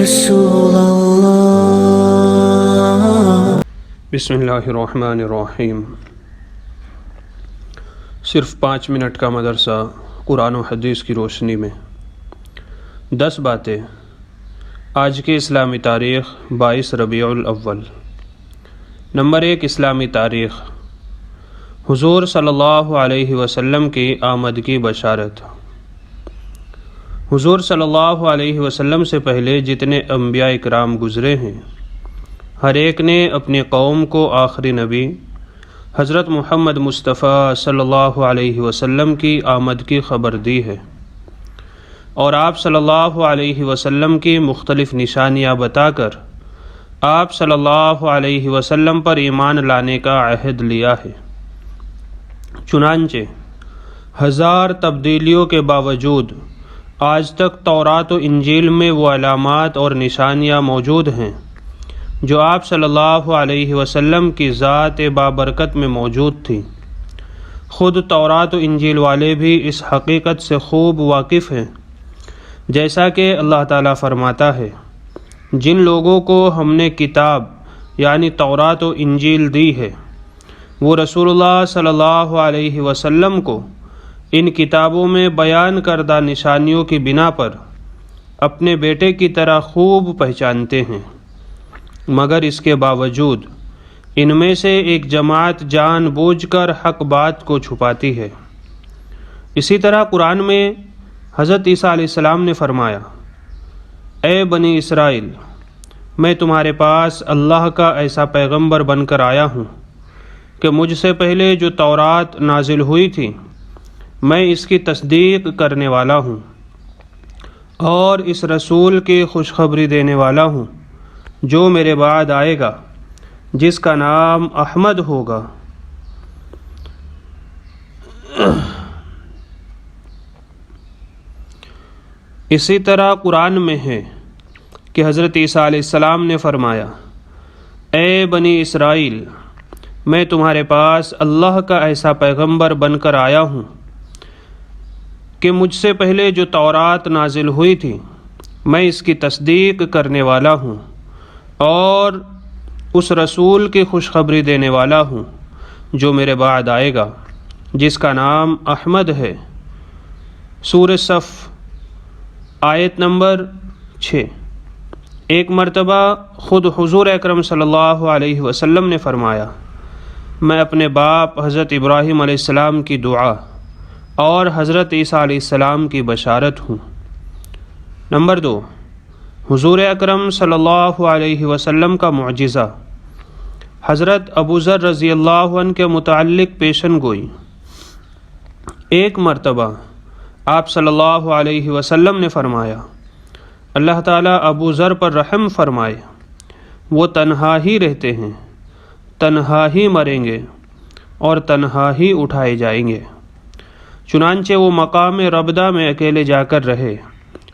رسول اللہ۔ بسم اللہ الرحمن الرحیم۔ صرف 5 منٹ کا مدرسہ قرآن و حدیث کی روشنی میں 10 باتیں آج کی اسلامی تاریخ 22 ربیع الاول۔ نمبر 1، اسلامی تاریخ۔ حضور صلی اللہ علیہ وسلم کی آمد کی بشارت۔ حضور صلی اللہ علیہ وسلم سے پہلے جتنے انبیاء اکرام گزرے ہیں، ہر ایک نے اپنی قوم کو آخری نبی حضرت محمد مصطفیٰ صلی اللہ علیہ وسلم کی آمد کی خبر دی ہے، اور آپ صلی اللہ علیہ وسلم کی مختلف نشانیاں بتا کر آپ صلی اللہ علیہ وسلم پر ایمان لانے کا عہد لیا ہے۔ چنانچہ 1000 تبدیلیوں کے باوجود آج تک تورات و انجیل میں وہ علامات اور نشانیاں موجود ہیں جو آپ صلی اللہ علیہ وسلم کی ذات بابرکت میں موجود تھیں۔ خود تورات و انجیل والے بھی اس حقیقت سے خوب واقف ہیں، جیسا کہ اللہ تعالیٰ فرماتا ہے، جن لوگوں کو ہم نے کتاب یعنی تورات و انجیل دی ہے، وہ رسول اللہ صلی اللہ علیہ وسلم کو ان کتابوں میں بیان کردہ نشانیوں کی بنا پر اپنے بیٹے کی طرح خوب پہچانتے ہیں، مگر اس کے باوجود ان میں سے ایک جماعت جان بوجھ کر حق بات کو چھپاتی ہے۔ اسی طرح قرآن میں حضرت عیسیٰ علیہ السلام نے فرمایا، اے بنی اسرائیل، میں تمہارے پاس اللہ کا ایسا پیغمبر بن کر آیا ہوں کہ مجھ سے پہلے جو تورات نازل ہوئی تھی میں اس کی تصدیق کرنے والا ہوں، اور اس رسول کی خوشخبری دینے والا ہوں جو میرے بعد آئے گا، جس کا نام احمد ہوگا۔ اسی طرح قرآن میں ہے کہ حضرت عیسیٰ علیہ السلام نے فرمایا، اے بنی اسرائیل، میں تمہارے پاس اللہ کا ایسا پیغمبر بن کر آیا ہوں کہ مجھ سے پہلے جو تورات نازل ہوئی تھی میں اس کی تصدیق کرنے والا ہوں، اور اس رسول کی خوشخبری دینے والا ہوں جو میرے بعد آئے گا، جس کا نام احمد ہے۔ سورہ صف آیت نمبر 6۔ ایک مرتبہ خود حضور اکرم صلی اللہ علیہ وسلم نے فرمایا، میں اپنے باپ حضرت ابراہیم علیہ السلام کی دعا اور حضرت عیسیٰ علیہ السلام کی بشارت ہوں۔ نمبر 2، حضور اکرم صلی اللہ علیہ وسلم کا معجزہ۔ حضرت ابو ذر رضی اللہ عنہ کے متعلق پیشن گوئی۔ ایک مرتبہ آپ صلی اللہ علیہ وسلم نے فرمایا، اللہ تعالیٰ ابو ذر پر رحم فرمائے، وہ تنہا ہی رہتے ہیں، تنہا ہی مریں گے اور تنہا ہی اٹھائے جائیں گے۔ چنانچہ وہ مقام ربدہ میں اکیلے جا کر رہے،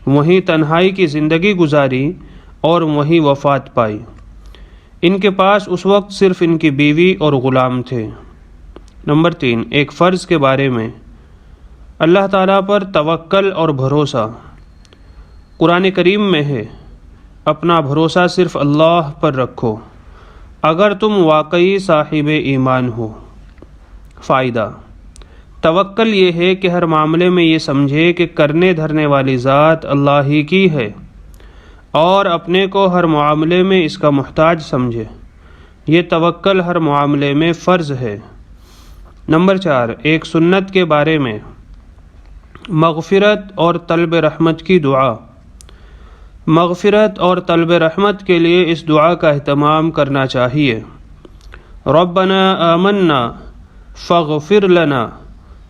وہیں تنہائی کی زندگی گزاری اور وہیں وفات پائی۔ ان کے پاس اس وقت صرف ان کی بیوی اور غلام تھے۔ نمبر 3، ایک فرض کے بارے میں اللہ تعالیٰ پر توکل اور بھروسہ۔ قرآن کریم میں ہے، اپنا بھروسہ صرف اللہ پر رکھو اگر تم واقعی صاحب ایمان ہو۔ فائدہ: توکل یہ ہے کہ ہر معاملے میں یہ سمجھے کہ کرنے دھرنے والی ذات اللہ ہی کی ہے، اور اپنے کو ہر معاملے میں اس کا محتاج سمجھے۔ یہ توکل ہر معاملے میں فرض ہے۔ نمبر 4، ایک سنت کے بارے میں مغفرت اور طلب رحمت کی دعا۔ مغفرت اور طلب رحمت کے لیے اس دعا کا اہتمام کرنا چاہیے، ربنا آمنا فاغفر لنا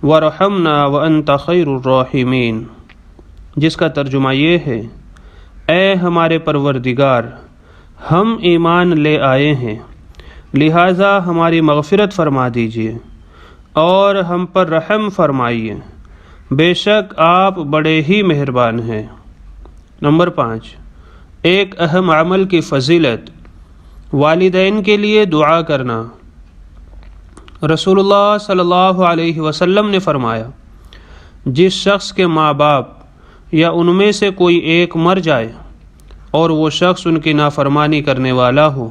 وارحمنا وانت خیر الراحمین، جس کا ترجمہ یہ ہے، اے ہمارے پروردگار، ہم ایمان لے آئے ہیں، لہٰذا ہماری مغفرت فرما دیجیے اور ہم پر رحم فرمائیے، بے شک آپ بڑے ہی مہربان ہیں۔ نمبر 5، ایک اہم عمل کی فضیلت، والدین کے لیے دعا کرنا۔ رسول اللہ صلی اللہ علیہ وسلم نے فرمایا، جس شخص کے ماں باپ یا ان میں سے کوئی ایک مر جائے اور وہ شخص ان کی نافرمانی کرنے والا ہو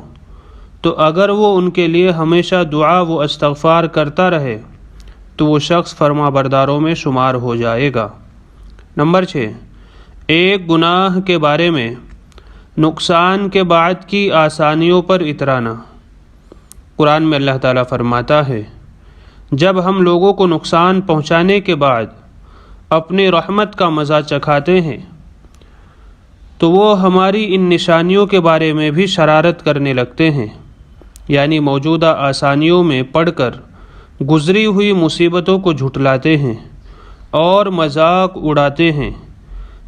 تو اگر وہ ان کے لیے ہمیشہ دعا و استغفار کرتا رہے تو وہ شخص فرما برداروں میں شمار ہو جائے گا۔ نمبر 6، ایک گناہ کے بارے میں نقصان کے بعد کی آسانیوں پر اترانا۔ قرآن میں اللہ تعالیٰ فرماتا ہے، جب ہم لوگوں کو نقصان پہنچانے کے بعد اپنی رحمت کا مزہ چکھاتے ہیں تو وہ ہماری ان نشانیوں کے بارے میں بھی شرارت کرنے لگتے ہیں، یعنی موجودہ آسانیوں میں پڑھ کر گزری ہوئی مصیبتوں کو جھٹلاتے ہیں اور مذاق اڑاتے ہیں،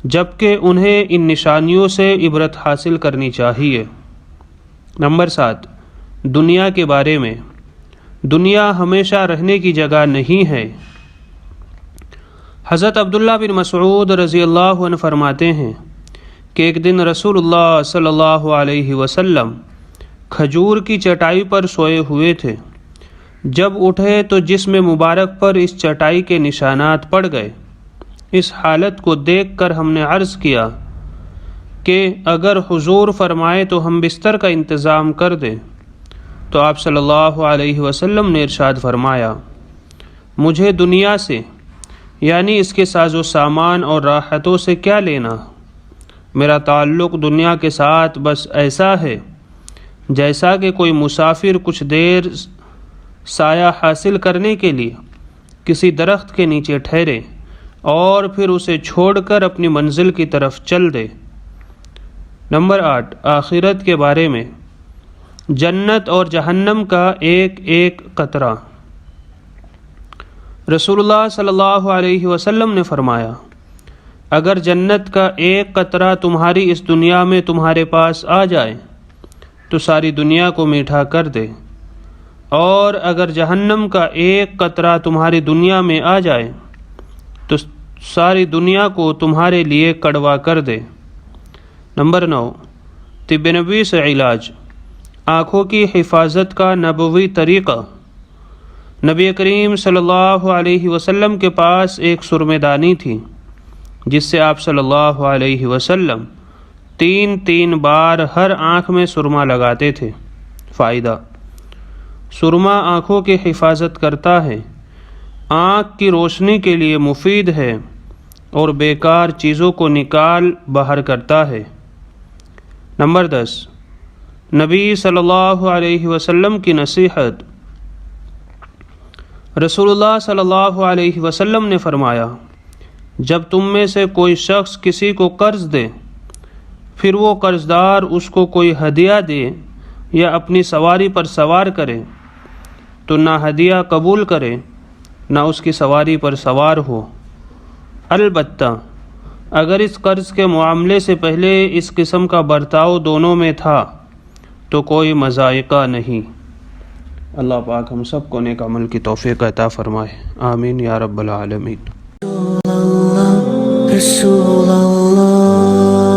جبکہ انہیں ان نشانیوں سے عبرت حاصل کرنی چاہیے۔ نمبر 7، دنیا کے بارے میں، دنیا ہمیشہ رہنے کی جگہ نہیں ہے۔ حضرت عبداللہ بن مسعود رضی اللہ عنہ فرماتے ہیں کہ ایک دن رسول اللہ صلی اللہ علیہ وسلم کھجور کی چٹائی پر سوئے ہوئے تھے۔ جب اٹھے تو جسم مبارک پر اس چٹائی کے نشانات پڑ گئے۔ اس حالت کو دیکھ کر ہم نے عرض کیا کہ اگر حضور فرمائے تو ہم بستر کا انتظام کر دیں، تو آپ صلی اللہ علیہ وسلم نے ارشاد فرمایا، مجھے دنیا سے یعنی اس کے ساز و سامان اور راحتوں سے کیا لینا؟ میرا تعلق دنیا کے ساتھ بس ایسا ہے جیسا کہ کوئی مسافر کچھ دیر سایہ حاصل کرنے کے لیے کسی درخت کے نیچے ٹھہرے اور پھر اسے چھوڑ کر اپنی منزل کی طرف چل دے۔ نمبر 8، آخرت کے بارے میں، جنت اور جہنم کا ایک ایک قطرہ۔ رسول اللہ صلی اللہ علیہ وسلم نے فرمایا، اگر جنت کا ایک قطرہ تمہاری اس دنیا میں تمہارے پاس آ جائے تو ساری دنیا کو میٹھا کر دے، اور اگر جہنم کا ایک قطرہ تمہاری دنیا میں آ جائے تو ساری دنیا کو تمہارے لیے کڑوا کر دے۔ نمبر 9، طب نبوی سے علاج، آنکھوں کی حفاظت کا نبوی طریقہ۔ نبی کریم صلی اللہ علیہ وسلم کے پاس ایک سرمے دانی تھی جس سے آپ صلی اللہ علیہ وسلم 3 بار ہر آنکھ میں سرما لگاتے تھے۔ فائدہ، سرما آنکھوں کی حفاظت کرتا ہے، آنکھ کی روشنی کے لیے مفید ہے اور بیکار چیزوں کو نکال باہر کرتا ہے۔ نمبر 10، نبی صلی اللہ علیہ وسلم کی نصیحت۔ رسول اللہ صلی اللہ علیہ وسلم نے فرمایا، جب تم میں سے کوئی شخص کسی کو قرض دے، پھر وہ قرض دار اس کو کوئی ہدیہ دے یا اپنی سواری پر سوار کرے تو نہ ہدیہ قبول کرے نہ اس کی سواری پر سوار ہو۔ البتہ اگر اس قرض کے معاملے سے پہلے اس قسم کا برتاؤ دونوں میں تھا تو کوئی مضائقہ نہیں۔ اللہ پاک ہم سب کو نیک عمل کی توفیق عطا فرمائے، آمین یا رب العالمین۔ رسول اللہ